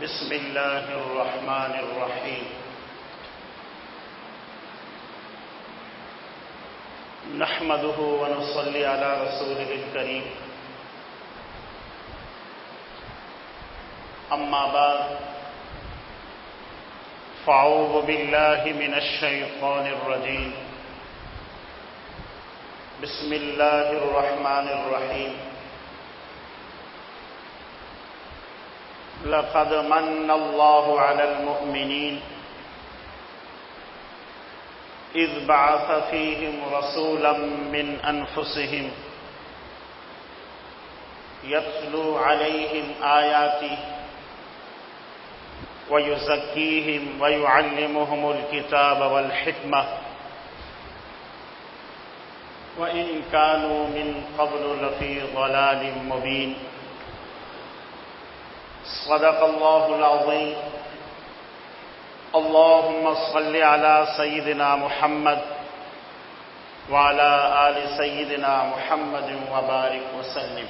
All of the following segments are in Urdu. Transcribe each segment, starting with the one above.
بسم اللہ الرحمن الرحیم نحمده ونصلی علی رسولہ الکریم اما بعد فاعوذ باللہ من الشیطان الرجیم بسم اللہ الرحمن الرحیم لقد من الله على المؤمنين إذ بعث فيهم رسولا من أنفسهم يتلو عليهم آياته ويزكيهم ويعلمهم الكتاب والحكمة وإن كانوا من قبل لفي ضلال مبين صدق اللہ العظیم اللہم صل علی سیدنا محمد وعلی آل سیدنا محمد وبارک وسلم۔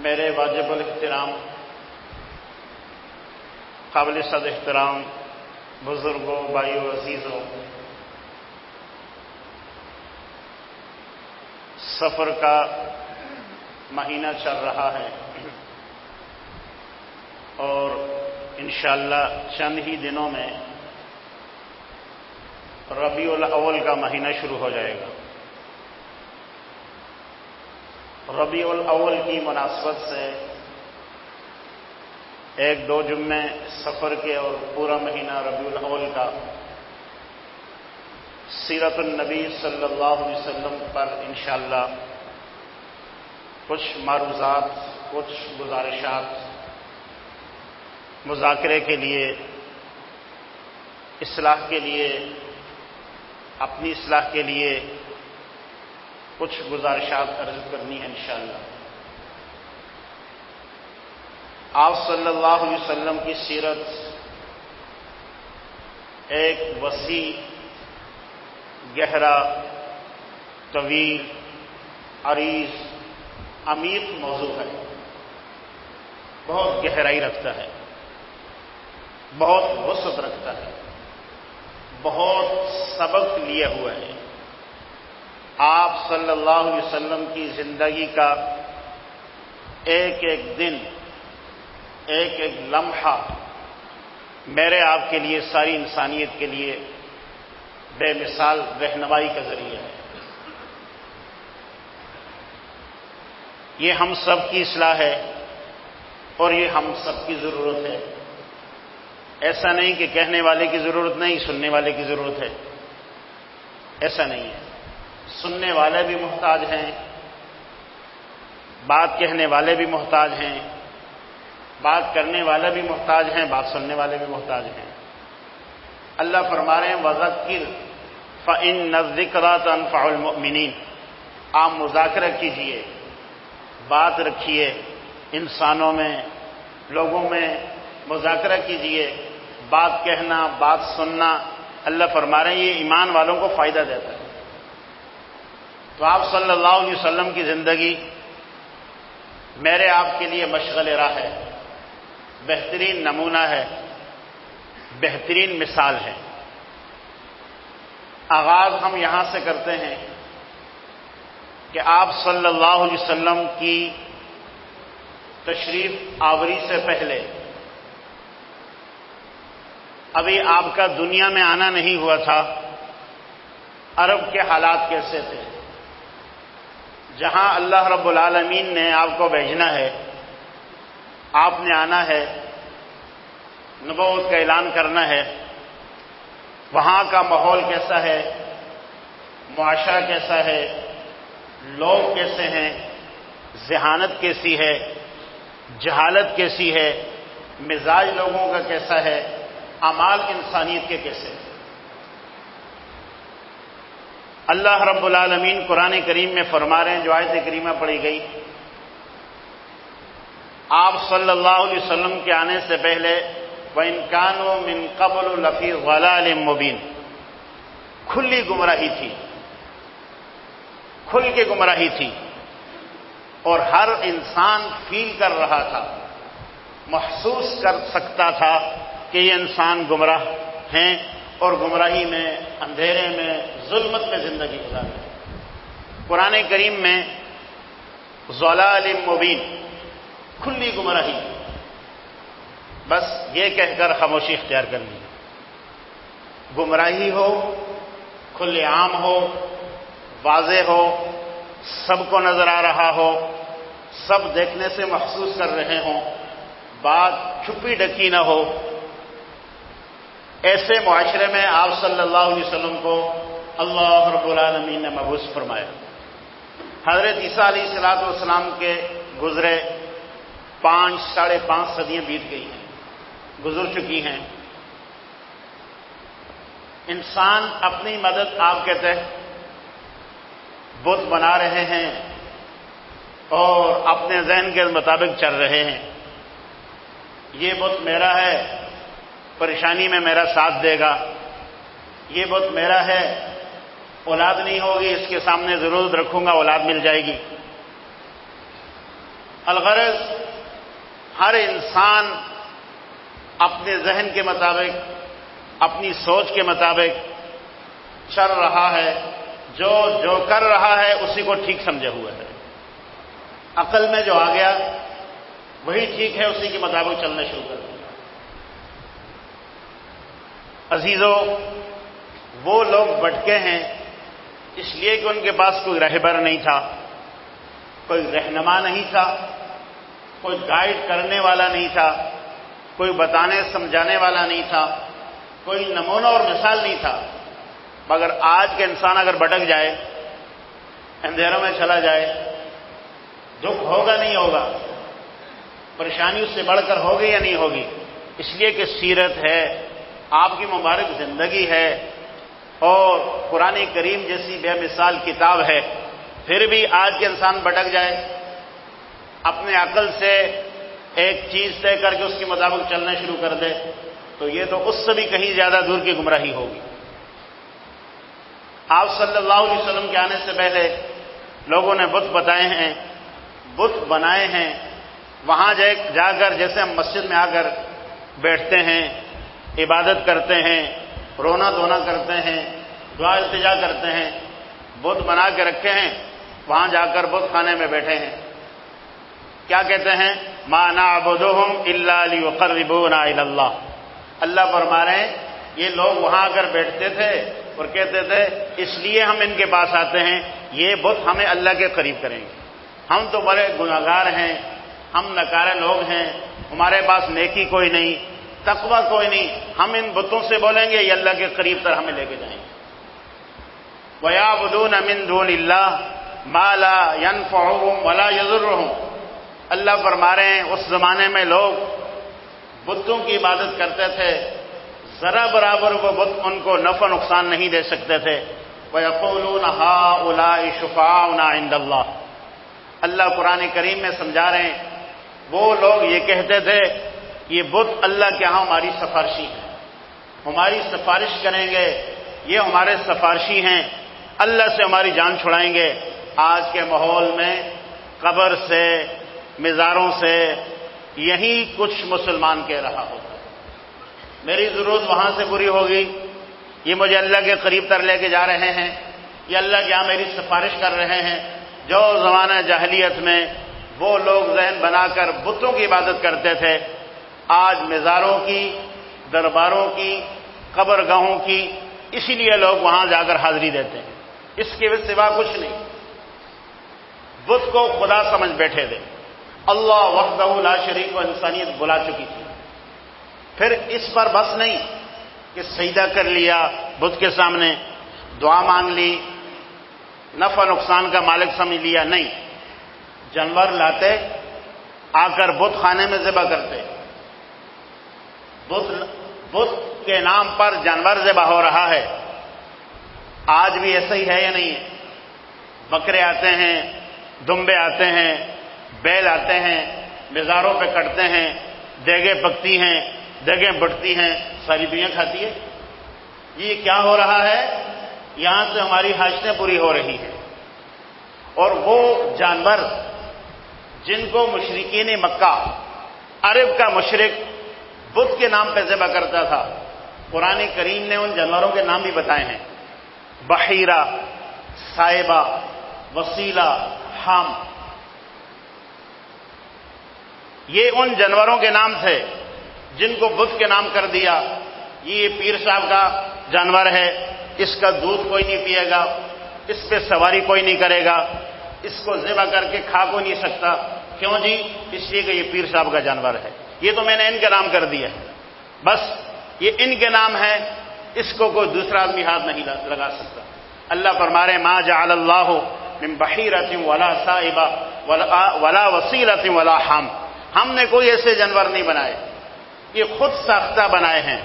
میرے واجب الاحترام قابل صد احترام بزرگوں، بھائیوں، عزیزوں، سفر کا مہینہ چل رہا ہے اور انشاءاللہ چند ہی دنوں میں ربیع الاول کا مہینہ شروع ہو جائے گا۔ ربیع الاول کی مناسبت سے ایک دو جمعے سفر کے اور پورا مہینہ ربیع الاول کا سیرت النبی صلی اللہ علیہ وسلم پر انشاءاللہ کچھ معروضات، کچھ گزارشات مذاکرے کے لیے، اصلاح کے لیے، اپنی اصلاح کے لیے کچھ گزارشات عرض کرنی ہے انشاءاللہ۔ آپ صلی اللہ علیہ وسلم کی سیرت ایک وسیع، گہرا، طویل، عریض، عمیق موضوع ہے، بہت گہرائی رکھتا ہے، بہت وسعت رکھتا ہے، بہت سبق لیے ہوئے ہے۔ آپ صلی اللہ علیہ وسلم کی زندگی کا ایک ایک دن، ایک ایک لمحہ میرے آپ کے لیے، ساری انسانیت کے لیے بے مثال رہنمائی کا ذریعہ ہے۔ یہ ہم سب کی اصلاح ہے اور یہ ہم سب کی ضرورت ہے۔ ایسا نہیں کہ کہنے والے کی ضرورت نہیں، سننے والے کی ضرورت ہے، ایسا نہیں ہے۔ سننے والے بھی محتاج ہیں، بات کہنے والے بھی محتاج ہیں، بات کرنے والے بھی محتاج ہیں، بات سننے والے بھی محتاج ہیں۔ اللہ فرما رہے ہیں وَذَكِّرْ فَإِنَّ الذِّكْرَىٰ تَنفَعُ الْمُؤْمِنِينَ۔ آپ مذاکرہ کیجئے، بات رکھیے، انسانوں میں، لوگوں میں مذاکرہ کیجئے۔ بات کہنا، بات سننا، اللہ فرما رہے ہیں یہ ایمان والوں کو فائدہ دیتا ہے۔ تو آپ صلی اللہ علیہ وسلم کی زندگی میرے آپ کے لیے مشغل راہ ہے، بہترین نمونہ ہے، بہترین مثال ہے۔ آغاز ہم یہاں سے کرتے ہیں کہ آپ صلی اللہ علیہ وسلم کی تشریف آوری سے پہلے، ابھی آپ کا دنیا میں آنا نہیں ہوا تھا، عرب کے حالات کیسے تھے؟ جہاں اللہ رب العالمین نے آپ کو بھیجنا ہے، آپ نے آنا ہے، نبوت کا اعلان کرنا ہے، وہاں کا ماحول کیسا ہے، معاشرہ کیسا ہے، لوگ کیسے ہیں، ذہانت کیسی ہے، جہالت کیسی ہے، مزاج لوگوں کا کیسا ہے، اعمال انسانیت کے کیسے ہیں۔ اللہ رب العالمین قرآن کریم میں فرما رہے ہیں، جو آیت کریمہ پڑھی گئی، آپ صلی اللہ علیہ وسلم کے آنے سے پہلے وَإِن كَانُوا مِن قَبْلُ لَفِي ضَلَالٍ مُبِينٍ، کھلی گمراہی تھی، کھل کے گمراہی تھی۔ اور ہر انسان فیل کر رہا تھا، محسوس کر سکتا تھا کہ یہ انسان گمراہ ہیں اور گمراہی میں، اندھیرے میں، ظلمت میں زندگی گزار رہے ہیں۔ قرآن کریم میں ضلال مبین، کھلی گمراہی، بس یہ کہہ کر خاموشی اختیار کر لی۔ گمراہی ہو، کھلے عام ہو، واضح ہو، سب کو نظر آ رہا ہو، سب دیکھنے سے محسوس کر رہے ہوں، بات چھپی ڈکی نہ ہو، ایسے معاشرے میں آپ صلی اللہ علیہ وسلم کو اللہ رب العالمین نے مبعوث فرمایا۔ حضرت عیسیٰ علیہ السلام کے گزرے 5-5.5 صدیاں بیت گئی ہیں، گزر چکی ہیں۔ انسان اپنی مدد آپ کہتے ہیں بت بنا رہے ہیں اور اپنے ذہن کے مطابق چل رہے ہیں۔ یہ بت میرا ہے، پریشانی میں میرا ساتھ دے گا، یہ بت میرا ہے، اولاد نہیں ہوگی، اس کے سامنے ضرورت رکھوں گا، اولاد مل جائے گی۔ الغرض ہر انسان اپنے ذہن کے مطابق، اپنی سوچ کے مطابق چل رہا ہے، جو کر رہا ہے اسی کو ٹھیک سمجھے ہوئے ہے۔ عقل میں جو آ گیا وہی ٹھیک ہے، اسی کے مطابق چلنا شروع کر دیا۔ عزیزو، وہ لوگ بھٹکے ہیں اس لیے کہ ان کے پاس کوئی رہبر نہیں تھا، کوئی رہنما نہیں تھا، کوئی گائیڈ کرنے والا نہیں تھا، کوئی بتانے سمجھانے والا نہیں تھا، کوئی نمونہ اور مثال نہیں تھا۔ مگر آج کے انسان اگر بھٹک جائے، اندھیروں میں چلا جائے، دکھ ہوگا نہیں ہوگا، پریشانی اس سے بڑھ کر ہوگی یا نہیں ہوگی؟ اس لیے کہ سیرت ہے، آپ کی مبارک زندگی ہے اور قرآن کریم جیسی بے مثال کتاب ہے، پھر بھی آج کے انسان بھٹک جائے، اپنے عقل سے ایک چیز طے کر کے اس کے مطابق چلنا شروع کر دے، تو یہ تو اس سے بھی کہیں زیادہ دور کی گمراہی ہوگی۔ آپ صلی اللہ علیہ وسلم کے آنے سے پہلے لوگوں نے بت بتائے ہیں، بت بنائے ہیں، وہاں جا کر جیسے ہم مسجد میں آ کر بیٹھتے ہیں، عبادت کرتے ہیں، رونا دھونا کرتے ہیں، دعا التجا کرتے ہیں، بت بنا کے رکھے ہیں، وہاں جا کر بت خانے میں بیٹھے ہیں، کیا کہتے ہیں؟ ما نعبدهم الا ليقربونا الى اللہ۔ اللہ فرما رہے ہیں یہ لوگ وہاں اگر بیٹھتے تھے اور کہتے تھے اس لیے ہم ان کے پاس آتے ہیں، یہ بت ہمیں اللہ کے قریب کریں گے، ہم تو بڑے گناہگار ہیں، ہم نکارے لوگ ہیں، ہمارے پاس نیکی کوئی نہیں، تقوی کوئی نہیں، ہم ان بتوں سے بولیں گے یہ اللہ کے قریب تر ہمیں لے کے جائیں گے۔ وَيَعْبُدُونَ مِن دُونِ اللَّهِ مَا لَا يَنفَعُهُمْ وَلَا يَضُرُّهُمْ۔ اللہ فرما رہے ہیں اس زمانے میں لوگ بتوں کی عبادت کرتے تھے، ذرا برابر وہ بت ان کو نفع نقصان نہیں دے سکتے تھے۔ وَيَقُولُونَ هَٰؤُلَاءِ شُفَعَاؤُنَا عِندَ اللَّهِ۔ اللہ قرآن کریم میں سمجھا رہے ہیں وہ لوگ یہ کہتے تھے یہ بت اللہ کے ہاں ہماری سفارشی ہیں، ہماری سفارش کریں گے، یہ ہمارے سفارشی ہیں، اللہ سے ہماری جان چھڑائیں گے۔ آج کے ماحول میں قبر سے، مزاروں سے یہی کچھ مسلمان کہہ رہا ہوتا ہے، میری ضرورت وہاں سے پوری ہوگی، یہ مجھے اللہ کے قریب تر لے کے جا رہے ہیں، یہ اللہ کے یہاں میری سفارش کر رہے ہیں۔ جو زمانہ جاہلیت میں وہ لوگ ذہن بنا کر بتوں کی عبادت کرتے تھے، آج مزاروں کی، درباروں کی، قبر گاہوں کی، اسی لیے لوگ وہاں جا کر حاضری دیتے ہیں، اس کے سوا کچھ نہیں۔ بت کو خدا سمجھ بیٹھے تھے، اللہ وحدہ لا شریک کو انسانیت بلا چکی تھی۔ پھر اس پر بس نہیں کہ سجدہ کر لیا بت کے سامنے، دعا مانگ لی، نفع نقصان کا مالک سمجھ لیا، نہیں، جانور لاتے، آ کر بت خانے میں ذبح کرتے، بت کے نام پر جانور ذبح ہو رہا ہے۔ آج بھی ایسا ہی ہے یا نہیں ہے؟ بکرے آتے ہیں، دمبے آتے ہیں، بیل آتے ہیں، مزاروں پہ کٹتے ہیں، دیگیں پکتی ہیں، دیگیں بٹتی ہیں، ساری دنیا کھاتی ہے۔ یہ کیا ہو رہا ہے؟ یہاں سے ہماری حاجتیں پوری ہو رہی ہیں، اور وہ جانور جن کو مشرکین مکہ، عرب کا مشرک بت کے نام پہ ذبح کرتا تھا، قرآن کریم نے ان جانوروں کے نام بھی بتائے ہیں، بحیرہ، سائبہ، وسیلہ، حام۔ یہ ان جانوروں کے نام تھے جن کو بت کے نام کر دیا۔ یہ پیر صاحب کا جانور ہے، اس کا دودھ کوئی نہیں پیے گا، اس پہ سواری کوئی نہیں کرے گا، اس کو ذبح کر کے کھا کوئی نہیں سکتا۔ کیوں جی؟ اس لیے کہ یہ پیر صاحب کا جانور ہے، یہ تو میں نے ان کے نام کر دیا ہے، بس یہ ان کے نام ہے، اس کو کوئی دوسرا آدمی ہاتھ نہیں لگا سکتا۔ اللہ فرما رہے ما جعل اللہ من بحیرۃ ولا سائبہ ولا وسیلۃ ولا حام، ہم نے کوئی ایسے جانور نہیں بنائے، یہ خود ساختہ بنائے ہیں،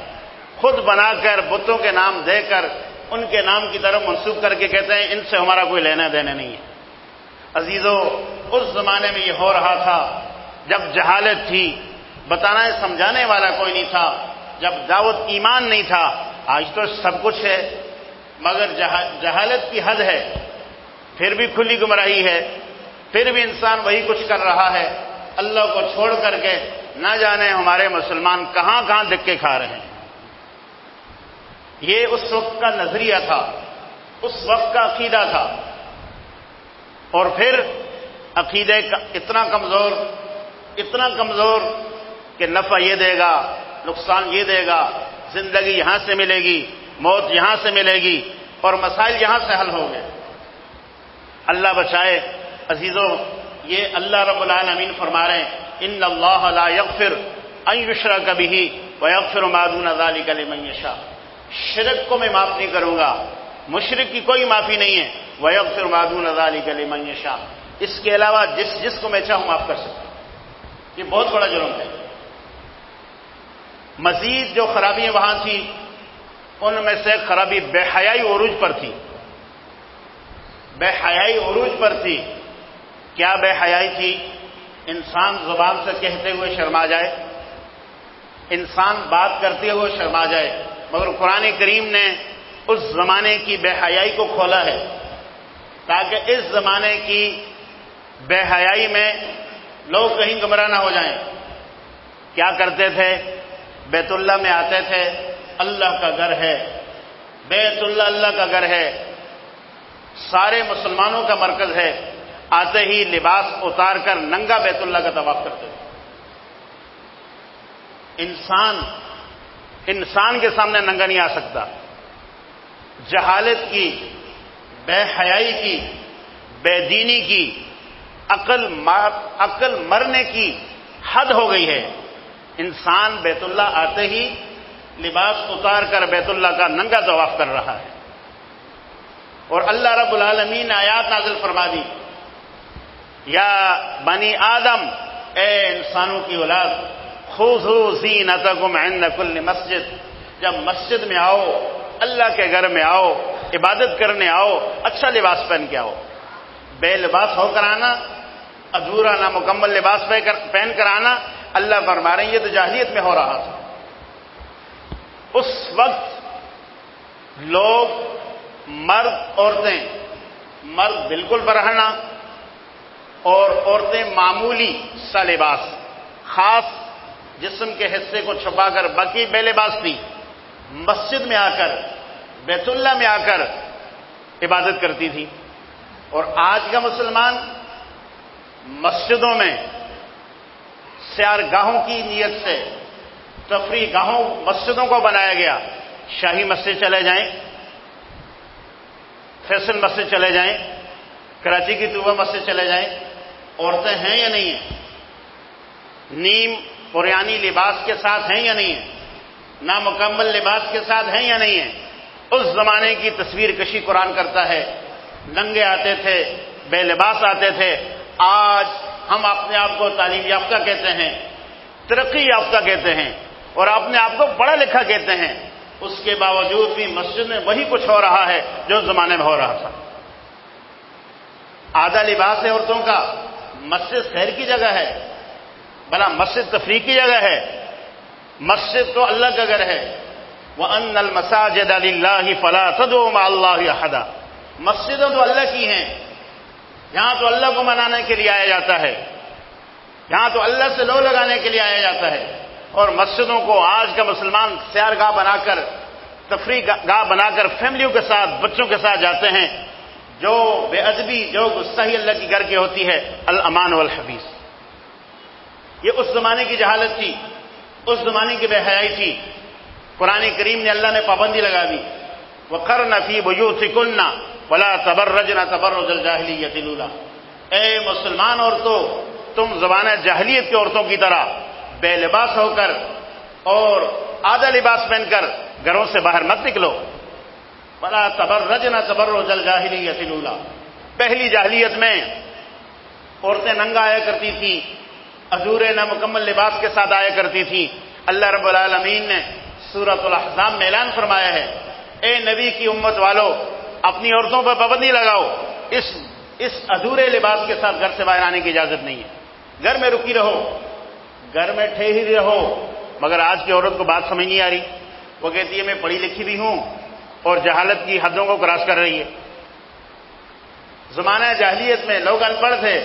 خود بنا کر بتوں کے نام دے کر ان کے نام کی طرف منسوب کر کے کہتے ہیں ان سے ہمارا کوئی لینا دینا نہیں ہے۔ عزیزو، اس زمانے میں یہ ہو رہا تھا جب جہالت تھی، بتانا سمجھانے والا کوئی نہیں تھا، جب دعوت ایمان نہیں تھا۔ آج تو سب کچھ ہے، مگر جہالت کی حد ہے، پھر بھی کھلی گمراہی ہے، پھر بھی انسان وہی کچھ کر رہا ہے، اللہ کو چھوڑ کر کے نہ جانے ہمارے مسلمان کہاں کہاں دھکے کھا رہے ہیں۔ یہ اس وقت کا نظریہ تھا، اس وقت کا عقیدہ تھا، اور پھر عقیدے کا اتنا کمزور کہ نفع یہ دے گا، نقصان یہ دے گا، زندگی یہاں سے ملے گی، موت یہاں سے ملے گی، اور مسائل یہاں سے حل ہوں گے۔ اللہ بچائے۔ عزیزوں، یہ اللہ رب العالمین فرما رہے ہیں ان اللہ لا یغفر ان یشرک بہ ویغفر ما دون ذلک لمن یشاء، شرک کو میں معاف نہیں کروں گا، مشرک کی کوئی معافی نہیں ہے، ویغفر ما دون ذلک لمن یشاء، اس کے علاوہ جس کو میں چاہوں معاف کر سکتا ہوں۔ یہ بہت بڑا جرم ہے۔ مزید جو خرابیاں وہاں تھی، ان میں سے خرابی بے حیائی عروج پر تھی، بے حیائی عروج پر تھی۔ کیا بے حیائی تھی؟ انسان زبان سے کہتے ہوئے شرما جائے، انسان بات کرتے ہوئے شرما جائے، مگر قرآن کریم نے اس زمانے کی بے حیائی کو کھولا ہے تاکہ اس زمانے کی بے حیائی میں لوگ کہیں گمراہ نہ ہو جائیں۔ کیا کرتے تھے؟ بیت اللہ میں آتے تھے، اللہ کا گھر ہے، بیت اللہ اللہ کا گھر ہے، سارے مسلمانوں کا مرکز ہے، آتے ہی لباس اتار کر ننگا بیت اللہ کا طواف کرتے تھے۔ انسان کے سامنے ننگا نہیں آ سکتا۔ جہالت کی، بے حیائی کی، بے دینی کی، عقل مرنے کی حد ہو گئی ہے۔ انسان بیت اللہ آتے ہی لباس اتار کر بیت اللہ کا ننگا طواف کر رہا ہے، اور اللہ رب العالمین نے آیات نازل فرما دی، یا بنی آدم، اے انسانوں کی اولاد، خذوا زینتکم عند کل مسجد، جب مسجد میں آؤ، اللہ کے گھر میں آؤ، عبادت کرنے آؤ، اچھا لباس پہن کے آؤ۔ بے لباس ہو کر آنا، ادھورا نامکمل لباس پہن کر آنا، اللہ فرما رہے ہیں یہ تو جاہلیت میں ہو رہا تھا۔ اس وقت لوگ، مرد، عورتیں، مرد بالکل برہنہ اور عورتیں معمولی سا لباس، خاص جسم کے حصے کو چھپا کر باقی بے لباس تھی، مسجد میں آ کر، بیت اللہ میں آ کر عبادت کرتی تھی۔ اور آج کا مسلمان مسجدوں میں سیار گاہوں کی نیت سے تفریح گاہوں، مسجدوں کو بنایا گیا۔ شاہی مسجد چلے جائیں، فیصل مسجد چلے جائیں، کراچی کی طوبہ مسجد چلے جائیں، عورتیں ہیں یا نہیں ہیں؟ نیم قریانی لباس کے ساتھ ہیں یا نہیں ہیں؟ نامکمل لباس کے ساتھ ہیں یا نہیں ہیں؟ اس زمانے کی تصویر کشی قرآن کرتا ہے۔ ننگے آتے تھے، بے لباس آتے تھے۔ آج ہم اپنے آپ کو تعلیم یافتہ کہتے ہیں، ترقی یافتہ کہتے ہیں، اور اپنے آپ کو پڑھا لکھا کہتے ہیں، اس کے باوجود بھی مسجد میں وہی کچھ ہو رہا ہے جو اس زمانے میں ہو رہا تھا۔ آدھا لباس ہے عورتوں کا، مسجد خیر کی جگہ ہے، بھلا مسجد تفریح کی جگہ ہے؟ مسجد تو اللہ کا گھر ہے۔ وَأَنَّ الْمَسَاجِدَ لِلَّهِ فَلَا تَدْعُوا مَعَ اللَّهِ أَحَدًا، مسجدیں تو اللہ کی ہیں، یہاں تو اللہ کو منانے کے لیے آیا جاتا ہے، یہاں تو اللہ سے لو لگانے کے لیے آیا جاتا ہے، اور مسجدوں کو آج کا مسلمان سیر گاہ بنا کر، تفریح گاہ بنا کر فیملیوں کے ساتھ، بچوں کے ساتھ جاتے ہیں۔ جو بے ادبی، جو گستاخی اللہ کی گھر کی ہوتی ہے، الامان والحبیث۔ یہ اس زمانے کی جہالت تھی، اس زمانے کی بے حیائی تھی۔ قرآن کریم نے اللہ نے پابندی لگا دی، وَقَرْنَ فِي بُيُوتِكُنَّ وَلَا تَبَرَّجْنَ تَبَرُّجَ الْجَاهِلِيَّةِ الْأُولَىٰ۔ اے مسلمان عورتوں، تم زمانہ جاہلیت کی عورتوں کی طرح بے لباس ہو کر اور آدھا لباس پہن کر گھروں سے باہر مت نکلو۔ وَلَا تَبَرَّجْنَ تَبَرُّجَ الْجَاهِلِيَّةِ الْأُولَىٰ۔ پہلی جاہلیت میں عورتیں ننگا آیا کرتی تھیں، ادھورے نامکمل لباس کے ساتھ آیا کرتی تھیں۔ اللہ رب العالمین نے سورۃ الاحزاب میں اعلان فرمایا ہے، اے نبی کی امت والو، اپنی عورتوں پر پابندی لگاؤ، اس ادھورے لباس کے ساتھ گھر سے باہر آنے کی اجازت نہیں ہے۔ گھر میں رکی رہو، گھر میں ٹھہری رہو۔ مگر آج کی عورت کو بات سمجھ نہیں آ رہی، وہ کہتی ہے میں پڑھی لکھی بھی ہوں اور جہالت کی حدوں کو کراس کر رہی ہے۔ زمانہ جاہلیت میں لوگ ان پڑھ تھے،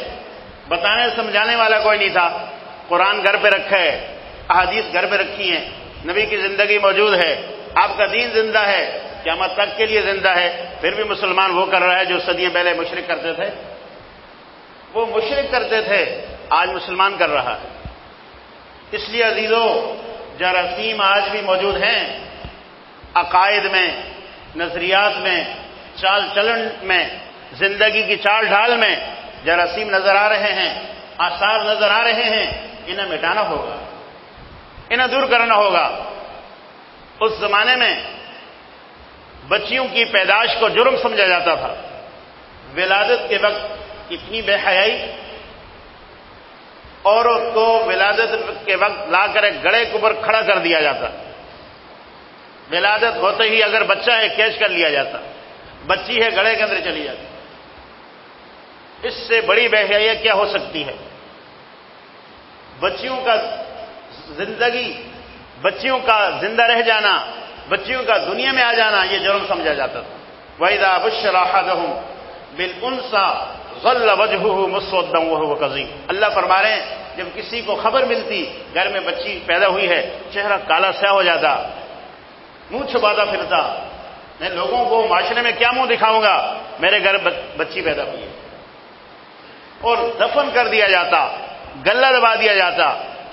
بتانے سمجھانے والا کوئی نہیں تھا۔ قرآن گھر پہ رکھا ہے، احادیث گھر پہ رکھی ہیں، نبی کی زندگی موجود ہے، آپ کا دین زندہ ہے، قیامت تک کے لیے زندہ ہے، پھر بھی مسلمان وہ کر رہا ہے جو صدیوں پہلے مشرک کرتے تھے۔ وہ مشرک کرتے تھے، آج مسلمان کر رہا ہے۔ اس لیے عزیزو، جراثیم آج بھی موجود ہیں، عقائد میں، نظریات میں، چال چلن میں، زندگی کی چال ڈھال میں جراثیم نظر آ رہے ہیں، آثار نظر آ رہے ہیں۔ انہیں مٹانا ہوگا، انہیں دور کرنا ہوگا۔ اس زمانے میں بچیوں کی پیدائش کو جرم سمجھا جاتا تھا۔ ولادت کے وقت اتنی بے حیائی، عورت کو ولادت کے وقت لا کر ایک گڑھے کے اوپر کھڑا کر دیا جاتا، ولادت ہوتے ہی اگر بچہ ہے کیچ کر لیا جاتا، بچی ہے گڑھے کے اندر چلی جاتی۔ اس سے بڑی بے حیائی کیا ہو سکتی ہے؟ بچیوں کا زندگی، بچیوں کا زندہ رہ جانا، بچیوں کا دنیا میں آ جانا، یہ جرم سمجھا جاتا تھا۔ وَإِذَا بُشِّرَ أَحَدُهُم بِالْأُنثىٰ ظَلَّ وَجْهُهُ مُسْوَدًّا وَهُوَ كَظِيمٌ۔ اللہ فرما رہے ہیں جب کسی کو خبر ملتی گھر میں بچی پیدا ہوئی ہے، چہرہ کالا سیاہ ہو جاتا، منہ چھپاتا پھرتا، میں لوگوں کو معاشرے میں کیا منہ دکھاؤں گا، میرے گھر بچی پیدا ہوئی ہے، اور دفن کر دیا جاتا، گلہ دبا دیا جاتا،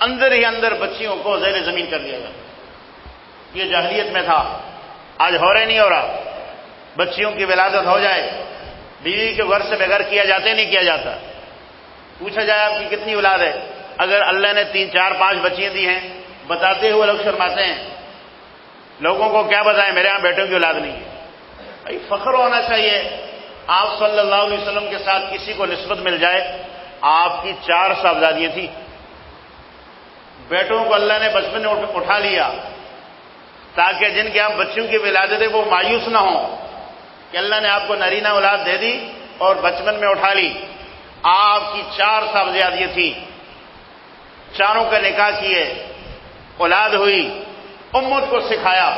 اندر ہی اندر بچیوں کو زیر زمین کر دیا جاتا۔ یہ جاہلیت میں تھا، آج ہو رہے نہیں ہو رہا۔ بچیوں کی ولادت ہو جائے، بیوی کے گھر سے بغیر کیا جاتا ہے نہیں کیا جاتا، پوچھا جائے آپ کی کتنی اولاد ہے، اگر اللہ نے 3 4 5 بچیاں دی ہیں، بتاتے ہوئے لوگ شرماتے ہیں۔ لوگوں کو کیا بتائیں میرے ہاں بیٹوں کی اولاد نہیں ہے؟ بھائی فخر ہونا چاہیے۔ آپ صلی اللہ علیہ وسلم کے ساتھ کسی کو نسبت مل جائے، آپ کی 4 صاحبزادیاں تھیں، بیٹوں کو اللہ نے بچپن میں اٹھا لیا تاکہ جن کے آپ بچوں کی ولادت ہے وہ مایوس نہ ہوں کہ اللہ نے آپ کو نرینہ اولاد دے دی اور بچپن میں اٹھا لی۔ آپ کی 4 صاحبزادیاں تھیں، چاروں کا نکاح کیے، اولاد ہوئی، امت کو سکھایا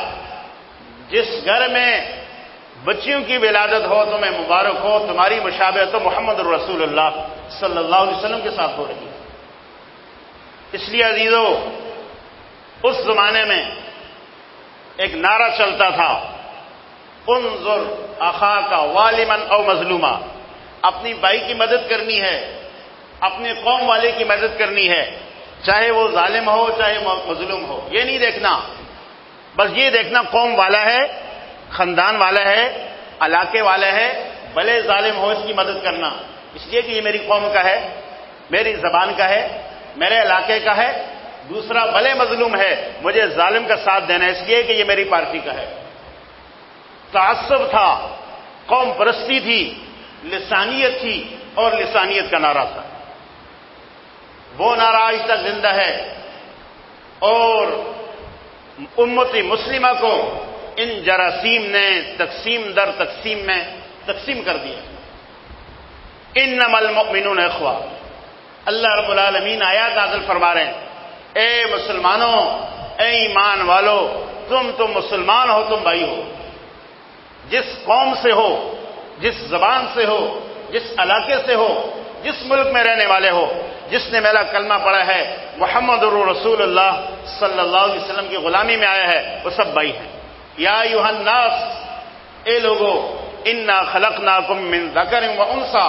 جس گھر میں بچیوں کی ولادت ہو تمہیں مبارک ہو، تمہاری مشابہت تو محمد رسول اللہ صلی اللہ علیہ وسلم کے ساتھ ہو رہی ہے۔ اس لیے عزیزو، اس زمانے میں ایک نعرہ چلتا تھا، انظر اخاک والما او مظلوما۔ اپنی بھائی کی مدد کرنی ہے، اپنے قوم والے کی مدد کرنی ہے، چاہے وہ ظالم ہو چاہے مظلوم ہو۔ یہ نہیں دیکھنا، بس یہ دیکھنا قوم والا ہے، خاندان والا ہے، علاقے والا ہے، بھلے ظالم ہو اس کی مدد کرنا، اس لیے کہ یہ میری قوم کا ہے، میری زبان کا ہے، میرے علاقے کا ہے۔ دوسرا بھلے مظلوم ہے، مجھے ظالم کا ساتھ دینا اس لیے کہ یہ میری پارٹی کا ہے۔ تعصب تھا، قوم پرستی تھی، لسانیت تھی، اور لسانیت کا نعرہ تھا۔ وہ نعرہ آج تک زندہ ہے، اور امت مسلمہ کو ان جراثیم نے تقسیم در تقسیم میں تقسیم کر دیا۔ انما المؤمنون اخوہ، اللہ رب العالمین آیات نازل فرما رہے ہیں، اے مسلمانوں، اے ایمان والو، تم مسلمان ہو، تم بھائی ہو۔ جس قوم سے ہو، جس زبان سے ہو، جس علاقے سے ہو، جس ملک میں رہنے والے ہو، جس نے میرا کلمہ پڑھا ہے، محمد رسول اللہ صلی اللہ علیہ وسلم کی غلامی میں آیا ہے، وہ سب بھائی ہیں۔ یا ایھا الناس، اے لوگو، انا خلقناکم من ذکر و انثی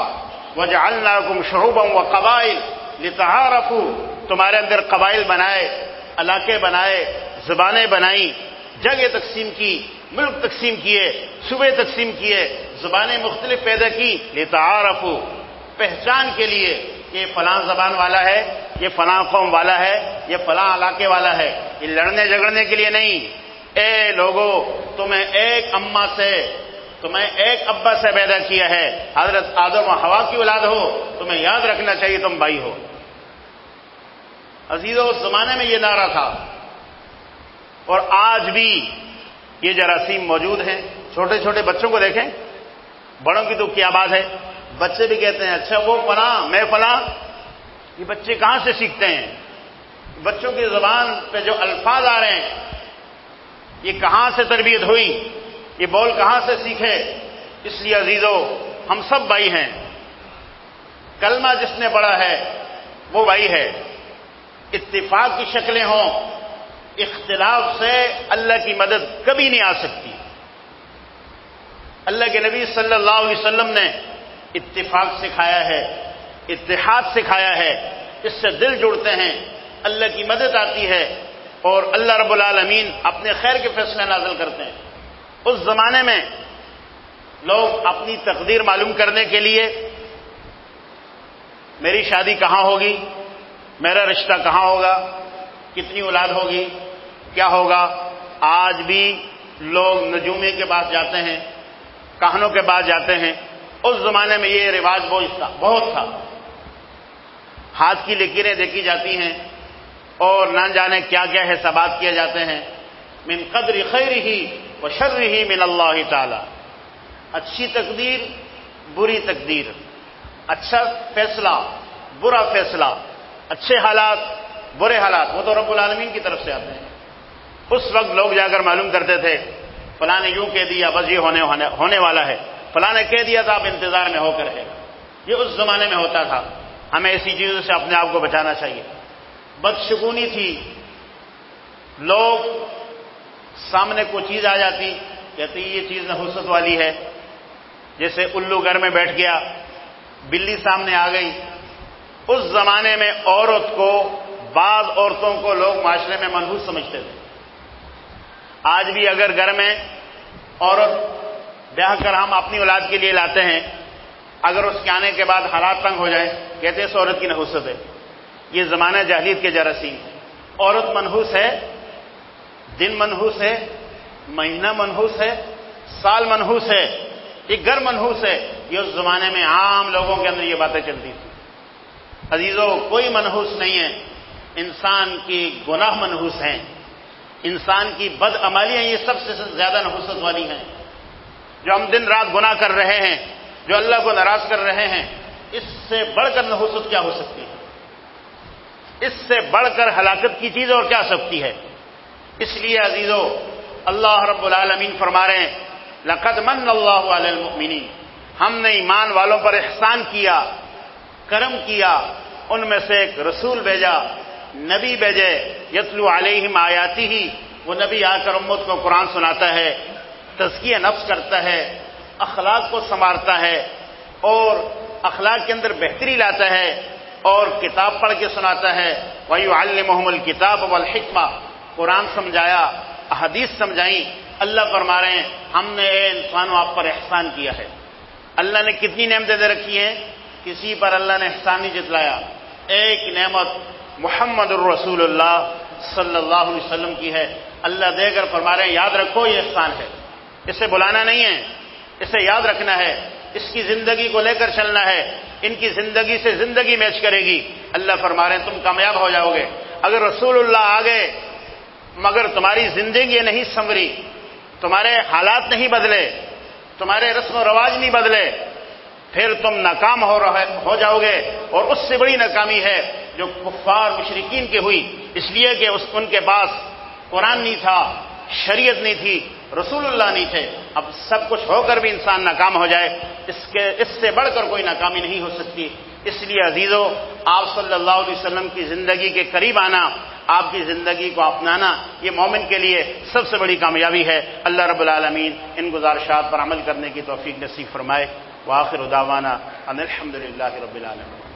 وجعلناکم شعوبا وقبائل لتعارفوا، تمہارے اندر قبائل بنائے، علاقے بنائے، زبانیں بنائیں، جگہ تقسیم کی، ملک تقسیم کیے، صوبے تقسیم کیے، زبانیں مختلف پیدا کی، لتعارفوا، پہچان کے لیے، یہ فلاں زبان والا ہے، یہ فلاں قوم والا ہے، یہ فلاں علاقے والا ہے، یہ لڑنے جھگڑنے کے لیے نہیں۔ اے لوگو، تمہیں ایک اماں سے، تمہیں ایک ابا سے پیدا کیا ہے، حضرت آدم و حوا کی اولاد ہو، تمہیں یاد رکھنا چاہیے تم بھائی ہو۔ عزیزو، اس زمانے میں یہ نعرہ تھا، اور آج بھی یہ جراثیم موجود ہیں۔ چھوٹے چھوٹے بچوں کو دیکھیں، بڑوں کی تو کیا بات ہے، بچے بھی کہتے ہیں اچھا وہ فلاں میں فلاں۔ یہ بچے کہاں سے سیکھتے ہیں؟ بچوں کی زبان پہ جو الفاظ آ رہے ہیں، یہ کہاں سے تربیت ہوئی؟ یہ بول کہاں سے سیکھے؟ اس لیے عزیزو، ہم سب بھائی ہیں۔ کلمہ جس نے پڑھا ہے وہ بھائی ہے۔ اتفاق کی شکلیں ہوں، اختلاف سے اللہ کی مدد کبھی نہیں آ سکتی۔ اللہ کے نبی صلی اللہ علیہ وسلم نے اتفاق سکھایا ہے، اتحاد سکھایا ہے، اس سے دل جڑتے ہیں، اللہ کی مدد آتی ہے، اور اللہ رب العالمین اپنے خیر کے فیصلے نازل کرتے ہیں۔ اس زمانے میں لوگ اپنی تقدیر معلوم کرنے کے لیے میری شادی کہاں ہوگی، میرا رشتہ کہاں ہوگا، کتنی اولاد ہوگی، کیا ہوگا، آج بھی لوگ نجومی کے پاس جاتے ہیں، کہانوں کے پاس جاتے ہیں۔ اس زمانے میں یہ رواج بہت تھا۔ ہاتھ کی لکیریں دیکھی جاتی ہیں، اور نہ جانے کیا کیا حسابات کیے جاتے ہیں۔ من قدر خیرہ و شرہ من اللہ تعالی، اچھی تقدیر، بری تقدیر، اچھا فیصلہ، برا فیصلہ، اچھے حالات، برے حالات، وہ تو رب العالمین کی طرف سے آتے ہیں۔ اس وقت لوگ جا کر معلوم کرتے تھے، فلاں نے یوں کہہ دیا، بس یہ ہونے والا ہے، فلاں نے کہہ دیا تھا، آپ انتظار میں ہو کر رہے گا۔ یہ اس زمانے میں ہوتا تھا۔ ہمیں ایسی چیزوں سے اپنے آپ کو بچانا چاہیے۔ بدشگونی تھی، لوگ سامنے کوئی چیز آ جاتی، کہتے یہ چیز نحوست والی ہے، جیسے الو گھر میں بیٹھ گیا، بلی سامنے آ گئی۔ اس زمانے میں عورت کو، بعض عورتوں کو لوگ معاشرے میں منحوس سمجھتے تھے۔ آج بھی اگر گھر میں عورت بیاہ کر ہم اپنی اولاد کے لیے لاتے ہیں، اگر اس کے آنے کے بعد حالات تنگ ہو جائیں، کہتے ہیں اس عورت کی نحوست ہے۔ یہ زمانہ جاہلیت کے جراثیم۔ عورت منحوس ہے، دن منحوس ہے، مہینہ منحوس ہے، سال منحوس ہے، یہ گھر منحوس ہے۔ یہ اس زمانے میں عام لوگوں کے اندر یہ باتیں چلتی تھیں۔ عزیزو، کوئی منحوس نہیں ہے، انسان کی گناہ منحوس ہیں، انسان کی بدعمالیاں یہ سب سے زیادہ نحوست والی ہیں۔ جو ہم دن رات گناہ کر رہے ہیں، جو اللہ کو ناراض کر رہے ہیں، اس سے بڑھ کر نحوست کیا ہو سکتی ہے؟ اس سے بڑھ کر ہلاکت کی چیز اور کیا سکتی ہے؟ اس لیے عزیزو، اللہ رب العالمین فرما رہے ہیں، لقد من اللہ علی المؤمنین، ہم نے ایمان والوں پر احسان کیا، کرم کیا، ان میں سے ایک رسول بھیجا، نبی بھیجے، یتلو علیہم آیاتہ، وہ نبی آ کر امت کو قرآن سناتا ہے، تزکیہ نفس کرتا ہے، اخلاق کو سنوارتا ہے، اور اخلاق کے اندر بہتری لاتا ہے، اور کتاب پڑھ کے سناتا ہے۔ وَيُعَلِّمُهُمُ الْكِتَابَ وَالْحِكْمَةَ، قرآن سمجھایا، احادیث سمجھائیں۔ اللہ فرما رہے ہیں، ہم نے اے انسانوں آپ پر احسان کیا ہے۔ اللہ نے کتنی نعمتیں دے رکھی ہیں، کسی پر اللہ نے احسان نہیں جتلایا۔ ایک نعمت محمد الرسول اللہ صلی اللہ علیہ وسلم کی ہے، اللہ دے کر فرما رہے ہیں یاد رکھو یہ احسان ہے، اسے بلانا نہیں ہے، اسے یاد رکھنا ہے، اس کی زندگی کو لے کر چلنا ہے، ان کی زندگی سے زندگی میچ کرے گی۔ اللہ فرما رہے ہیں تم کامیاب ہو جاؤ گے۔ اگر رسول اللہ آ گئے مگر تمہاری زندگی نہیں سنوری، تمہارے حالات نہیں بدلے، تمہارے رسم و رواج نہیں بدلے، پھر تم ناکام ہو جاؤ گے، اور اس سے بڑی ناکامی ہے جو کفار مشرکین کی ہوئی، اس لیے کہ ان کے پاس قرآن نہیں تھا، شریعت نہیں تھی، رسول اللہ نہیں تھے۔ اب سب کچھ ہو کر بھی انسان ناکام ہو جائے، اس سے بڑھ کر کوئی ناکامی نہیں ہو سکتی۔ اس لیے عزیزو، آپ صلی اللہ علیہ وسلم کی زندگی کے قریب آنا، آپ کی زندگی کو اپنانا، یہ مومن کے لیے سب سے بڑی کامیابی ہے۔ اللہ رب العالمین ان گزارشات پر عمل کرنے کی توفیق نصیب فرمائے۔ وآخر دعوانا ان الحمد للہ رب العالمین۔